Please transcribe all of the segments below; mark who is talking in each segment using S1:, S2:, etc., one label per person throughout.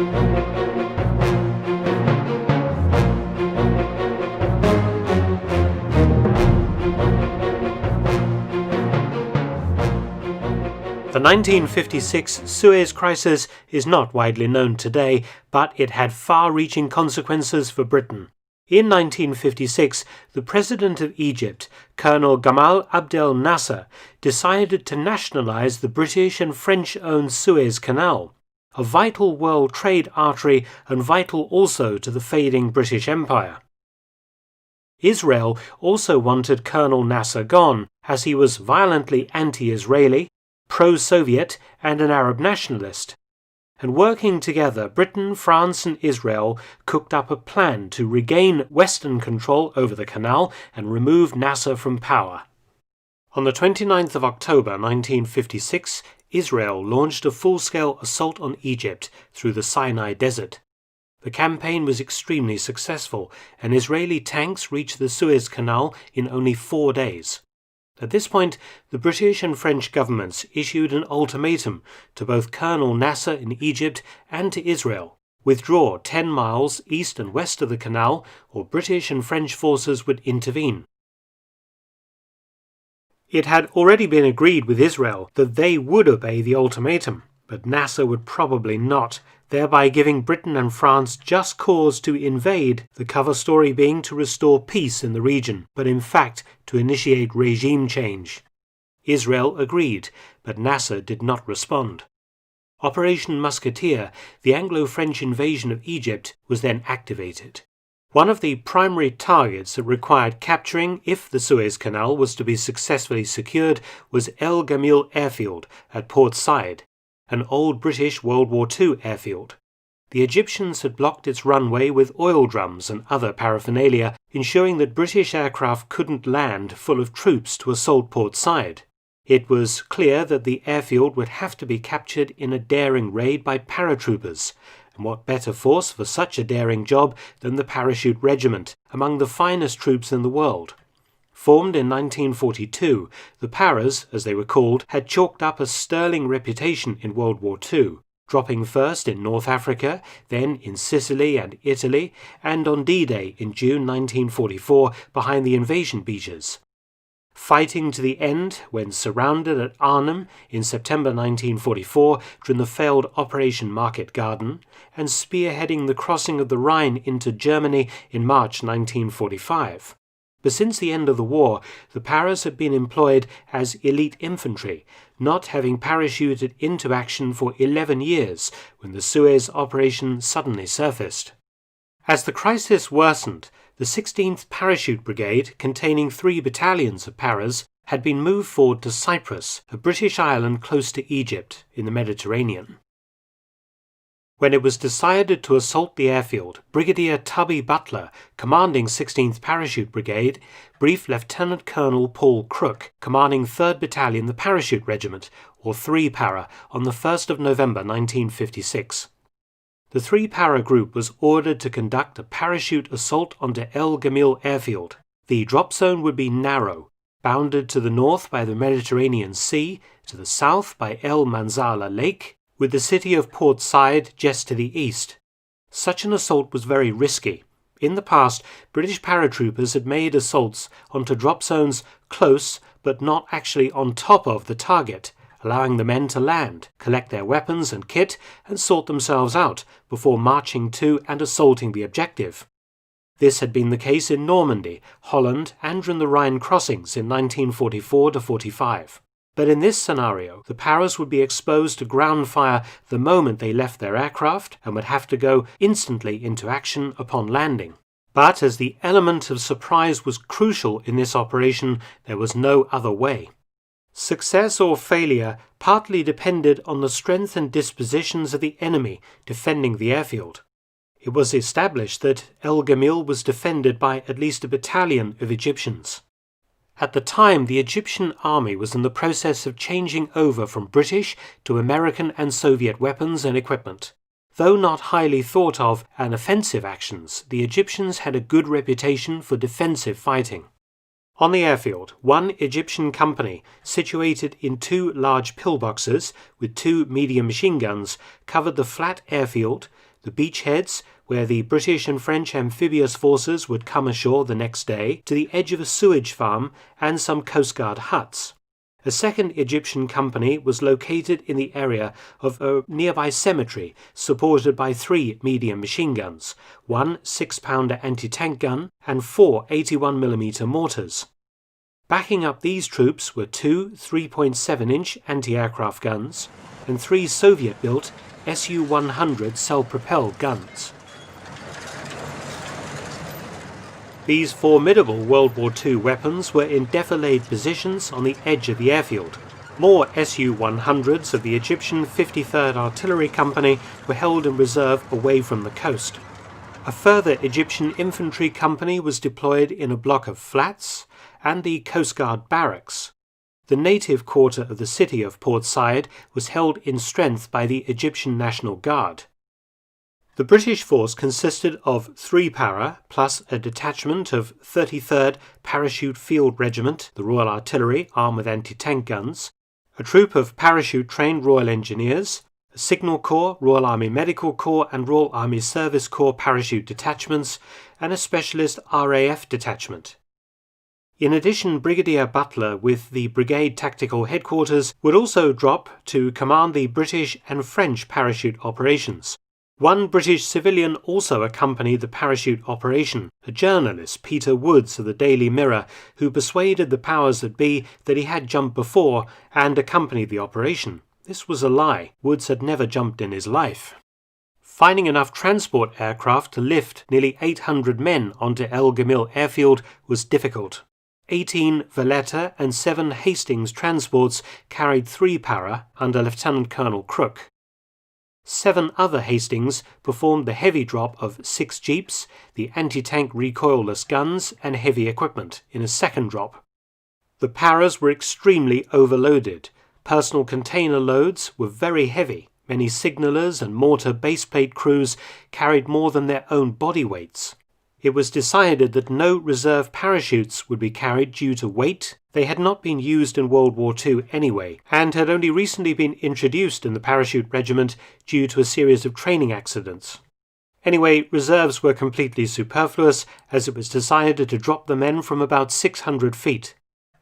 S1: The 1956 Suez Crisis is not widely known today, but it had far-reaching consequences for Britain. In 1956, the President of Egypt, Colonel Gamal Abdel Nasser, decided to nationalize the British and French-owned Suez Canal, a vital world trade artery and vital also to the fading British Empire. Israel also wanted Colonel Nasser gone, as he was violently anti-Israeli, pro-Soviet and an Arab nationalist. And working together, Britain, France and Israel cooked up a plan to regain Western control over the canal and remove Nasser from power. On the 29th of October 1956, Israel launched a full-scale assault on Egypt through the Sinai Desert. The campaign was extremely successful, and Israeli tanks reached the Suez Canal in only 4 days. At this point, the British and French governments issued an ultimatum to both Colonel Nasser in Egypt and to Israel: withdraw 10 miles east and west of the canal, or British and French forces would intervene. It had already been agreed with Israel that they would obey the ultimatum, but Nasser would probably not, thereby giving Britain and France just cause to invade, the cover story being to restore peace in the region, but in fact to initiate regime change. Israel agreed, but Nasser did not respond. Operation Musketeer, the Anglo-French invasion of Egypt, was then activated. One of the primary targets that required capturing if the Suez Canal was to be successfully secured was El Gamil Airfield at Port Said, an old British World War II airfield. The Egyptians had blocked its runway with oil drums and other paraphernalia, ensuring that British aircraft couldn't land full of troops to assault Port Said. It was clear that the airfield would have to be captured in a daring raid by paratroopers, and what better force for such a daring job than the Parachute Regiment, among the finest troops in the world. Formed in 1942, the Paras, as they were called, had chalked up a sterling reputation in World War II, dropping first in North Africa, then in Sicily and Italy, and on D-Day in June 1944 behind the invasion beaches. Fighting to the end when surrounded at Arnhem in September 1944 during the failed Operation Market Garden, and spearheading the crossing of the Rhine into Germany in March 1945. But since the end of the war, the Paras had been employed as elite infantry, not having parachuted into action for 11 years when the Suez operation suddenly surfaced. As the crisis worsened, the 16th Parachute Brigade, containing 3 battalions of Paras, had been moved forward to Cyprus, a British island close to Egypt in the Mediterranean. When it was decided to assault the airfield, Brigadier Tubby Butler, commanding 16th Parachute Brigade, briefed Lieutenant Colonel Paul Crook, commanding 3rd Battalion the Parachute Regiment, or 3 Para, on the 1st of November 1956. The 3 Para group was ordered to conduct a parachute assault onto El Gamil Airfield. The drop zone would be narrow, bounded to the north by the Mediterranean Sea, to the south by El Manzala Lake, with the city of Port Said just to the east. Such an assault was very risky. In the past, British paratroopers had made assaults onto drop zones close but not actually on top of the target, allowing the men to land, collect their weapons and kit, and sort themselves out before marching to and assaulting the objective. This had been the case in Normandy, Holland, and during the Rhine crossings in 1944-45. But in this scenario, the Paras would be exposed to ground fire the moment they left their aircraft and would have to go instantly into action upon landing. But as the element of surprise was crucial in this operation, there was no other way. Success or failure partly depended on the strength and dispositions of the enemy defending the airfield. It was established that El Gamil was defended by at least a battalion of Egyptians. At the time, the Egyptian army was in the process of changing over from British to American and Soviet weapons and equipment. Though not highly thought of as offensive actions, the Egyptians had a good reputation for defensive fighting. On the airfield, one Egyptian company, situated in 2 large pillboxes with 2 medium machine guns, covered the flat airfield, the beachheads, where the British and French amphibious forces would come ashore the next day, to the edge of a sewage farm and some Coast Guard huts. A second Egyptian company was located in the area of a nearby cemetery, supported by 3 medium machine guns, 1 6-pounder anti-tank gun, and 4 81mm mortars. Backing up these troops were 2 3.7-inch anti-aircraft guns and 3 Soviet-built Su-100 self-propelled guns. These formidable World War II weapons were in defilade positions on the edge of the airfield. More Su-100s of the Egyptian 53rd Artillery Company were held in reserve away from the coast. A further Egyptian infantry company was deployed in a block of flats and the Coast Guard barracks. The native quarter of the city of Port Said was held in strength by the Egyptian National Guard. The British force consisted of 3 para plus a detachment of 33rd Parachute Field Regiment, the Royal Artillery, armed with anti-tank guns, a troop of parachute-trained Royal Engineers, a Signal Corps, Royal Army Medical Corps and Royal Army Service Corps parachute detachments, and a specialist RAF detachment. In addition, Brigadier Butler with the Brigade Tactical Headquarters would also drop to command the British and French parachute operations. 1 British civilian also accompanied the parachute operation, a journalist, Peter Woods of the Daily Mirror, who persuaded the powers that be that he had jumped before and accompanied the operation. This was a lie. Woods had never jumped in his life. Finding enough transport aircraft to lift nearly 800 men onto El Gamil airfield was difficult. 18 Valletta and 7 Hastings transports carried 3 para under Lieutenant Colonel Crook. 7 other Hastings performed the heavy drop of 6 jeeps, the anti-tank recoilless guns and heavy equipment in a second drop. The paras were extremely overloaded. Personal container loads were very heavy. Many signallers and mortar baseplate crews carried more than their own body weights. It was decided that no reserve parachutes would be carried due to weight. They had not been used in World War II anyway, and had only recently been introduced in the parachute regiment due to a series of training accidents. Anyway, reserves were completely superfluous, as it was decided to drop the men from about 600 feet.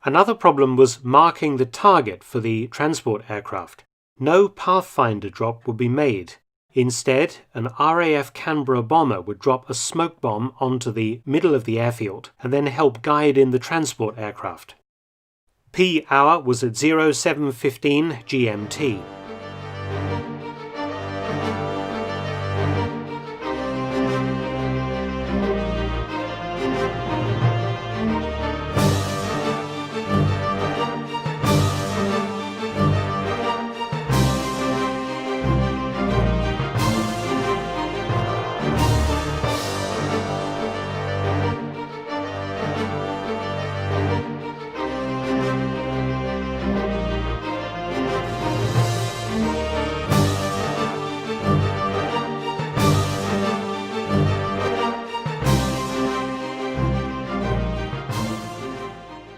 S1: Another problem was marking the target for the transport aircraft. No Pathfinder drop would be made. Instead, an RAF Canberra bomber would drop a smoke bomb onto the middle of the airfield and then help guide in the transport aircraft. P hour was at 07:15 GMT.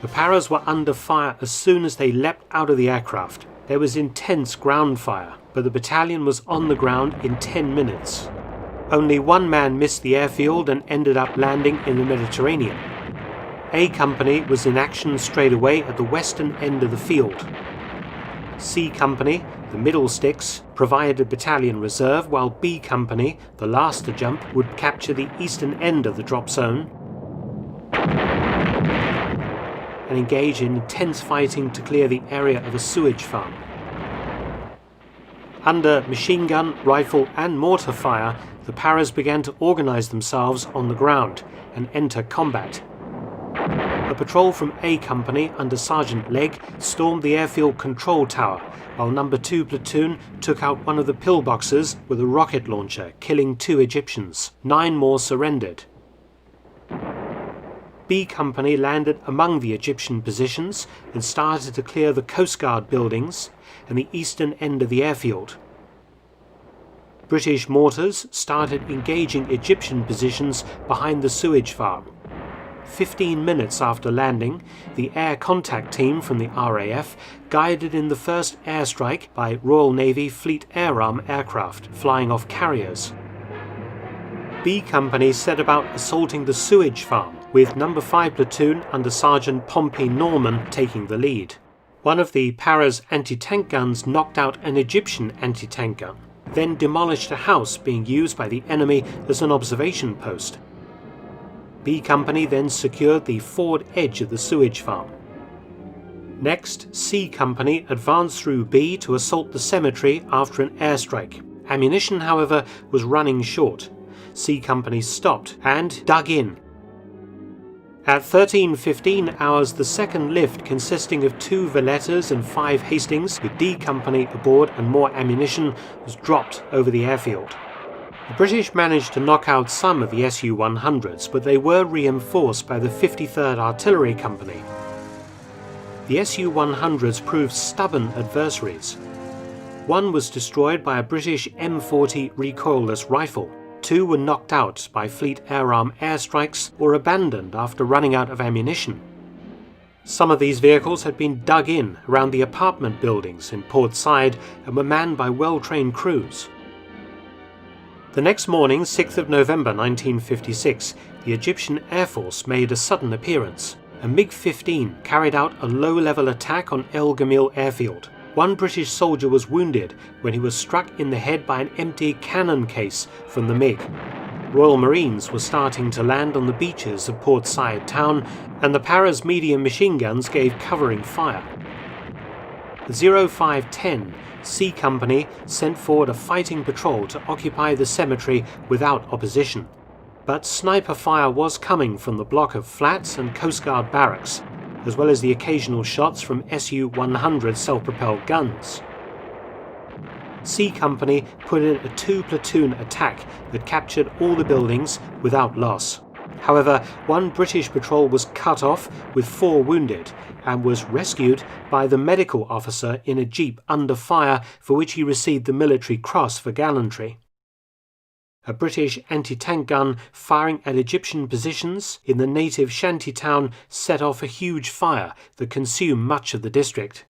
S1: The paras were under fire as soon as they leapt out of the aircraft. There was intense ground fire, but the battalion was on the ground in 10 minutes. Only 1 man missed the airfield and ended up landing in the Mediterranean. A Company was in action straight away at the western end of the field. C Company, the middle sticks, provided battalion reserve, while B Company, the last to jump, would capture the eastern end of the drop zone and engage in intense fighting to clear the area of a sewage farm. Under machine gun, rifle and mortar fire, the paras began to organize themselves on the ground and enter combat. A patrol from A Company under Sergeant Legg stormed the airfield control tower, while No. 2 platoon took out one of the pillboxes with a rocket launcher, killing 2 Egyptians. 9 more surrendered. B Company landed among the Egyptian positions and started to clear the Coast Guard buildings and the eastern end of the airfield. British mortars started engaging Egyptian positions behind the sewage farm. 15 minutes after landing, the air contact team from the RAF guided in the first airstrike by Royal Navy Fleet Air Arm aircraft flying off carriers. B Company set about assaulting the sewage farm, with No. 5 Platoon under Sergeant Pompey Norman taking the lead. One of the Para's anti-tank guns knocked out an Egyptian anti-tank gun, then demolished a house being used by the enemy as an observation post. B Company then secured the forward edge of the sewage farm. Next, C Company advanced through B to assault the cemetery after an airstrike. Ammunition, however, was running short. C Company stopped and dug in. At 13:15 hours, the second lift, consisting of 2 Vallettas and 5 Hastings, with D Company aboard and more ammunition, was dropped over the airfield. The British managed to knock out some of the Su-100s, but they were reinforced by the 53rd Artillery Company. The Su-100s proved stubborn adversaries. One was destroyed by a British M40 recoilless rifle. 2 were knocked out by Fleet Air Arm airstrikes or abandoned after running out of ammunition. Some of these vehicles had been dug in around the apartment buildings in Port Said and were manned by well-trained crews. The next morning, 6th of November 1956, the Egyptian Air Force made a sudden appearance. A MiG-15 carried out a low-level attack on El Gamil airfield. 1 British soldier was wounded when he was struck in the head by an empty cannon case from the MiG. Royal Marines were starting to land on the beaches of Port Said town, and the Para's medium machine guns gave covering fire. The 0510 C Company sent forward a fighting patrol to occupy the cemetery without opposition. But sniper fire was coming from the block of flats and Coast Guard barracks, as well as the occasional shots from Su-100 self-propelled guns. C Company put in a 2-platoon attack that captured all the buildings without loss. However, 1 British patrol was cut off with 4 wounded and was rescued by the medical officer in a jeep under fire, for which he received the Military Cross for gallantry. A British anti-tank gun firing at Egyptian positions in the native shanty town set off a huge fire that consumed much of the district.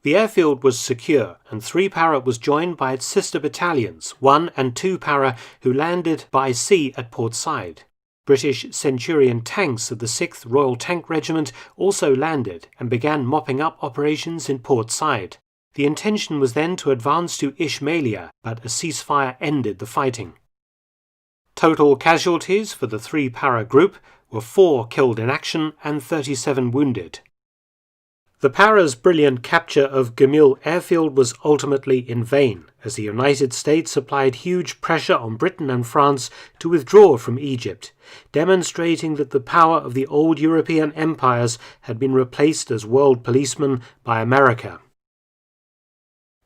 S1: The airfield was secure, and 3 Para was joined by its sister battalions, 1 and 2 Para, who landed by sea at Port Said. British Centurion tanks of the 6th Royal Tank Regiment also landed and began mopping up operations in Port Said. The intention was then to advance to Ismailia, but a ceasefire ended the fighting. Total casualties for the 3 Para group were 4 killed in action and 37 wounded. The Para's brilliant capture of Gamil airfield was ultimately in vain, as the United States applied huge pressure on Britain and France to withdraw from Egypt, demonstrating that the power of the old European empires had been replaced as world policemen by America.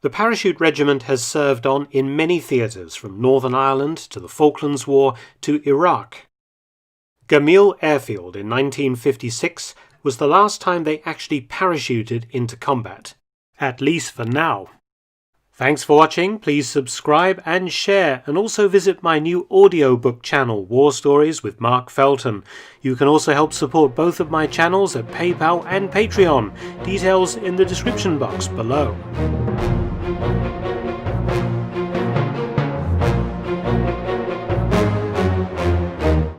S1: The Parachute Regiment has served on in many theatres, from Northern Ireland to the Falklands War to Iraq. Gamil Airfield in 1956 was the last time they actually parachuted into combat, at least for now. Thanks for watching. Please subscribe and share, and also visit my new audiobook channel, War Stories with Mark Felton. You can also help support both of my channels at PayPal and Patreon. Details in the description box below.